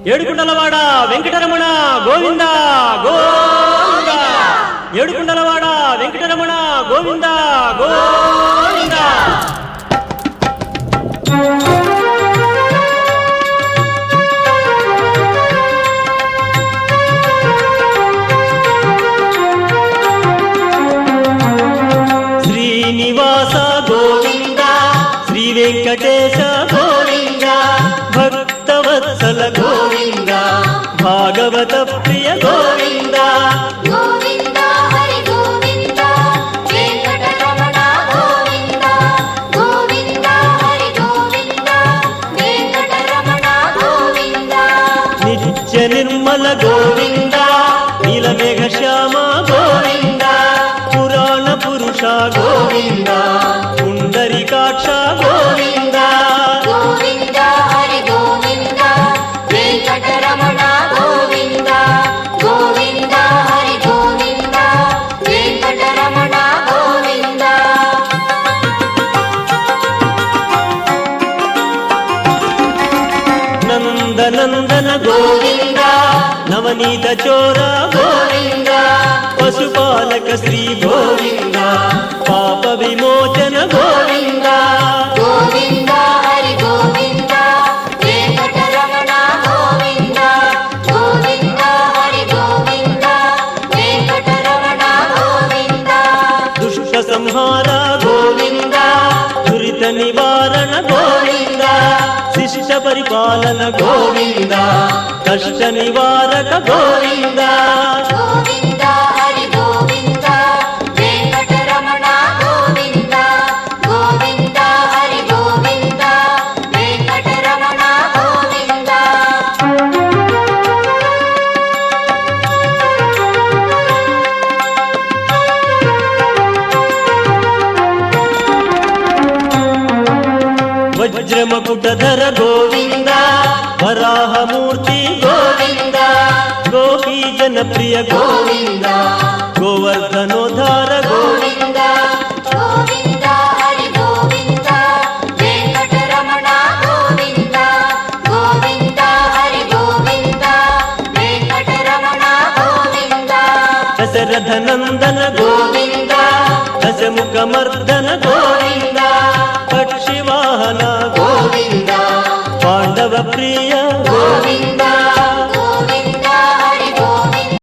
ఏడుకుండలవాడ వెంకటరమణ గోవింద గోవింద ఏడుకుండలవాడ వెంకటరమణ గోవింద గోవింద శ్రీనివాస గోవింద శ్రీ వెంకటేశ గోవింద భక్తవత్సల గోవింద భాగవత ప్రియ గోవింద గోవింద హరి గోవింద వెంకటరమణ గోవింద గోవింద హరి గోవింద వెంకటరమణ గోవింద నిత్య నిర్మల గోవింద నీలమేఘ శ్యామ గోవింద పురాణ పురుష గోవింద పుండరీకాక్ష గోవింద గోవింద హరి గోవింద వెంకటరమణ గోవింద గోవింద హరి గోవింద వెంకటరమణ గోవింద నందనందన గోవింద నవనీత చోర గోవింద పశుపాలక శ్రీ గోవింద పాప విమోచన గోవింద గోవింద హరి గోవింద వెంకటరమణ గోవింద గోవింద హరి గోవింద వెంకటరమణ గోవింద దుష్ట సంహార గోవింద దురిత నివారణ గోవింద శిష్ట పరిపాలన గోవింద కష్ట నివారక గోవింద గోవింద హరి గోవింద వెంకటరమణ గోవింద గోవింద హరి గోవింద వెంకటరమణ గోవింద వజ్రమకుటధర గోవింద వరాహమూర్తి గోవింద గోపీ జనప్రియ గోవింద గోవర్ధనోద్ధార గోవింద గోవింద హరి గోవింద వెంకటరమణ గోవింద గోవింద హరి గోవింద వెంకటరమణ గోవింద దశరథ నందన గోవింద దశముఖమర్దన గోవింద పక్షివాహన గోవింద పాండవ ప్రియ గోవింద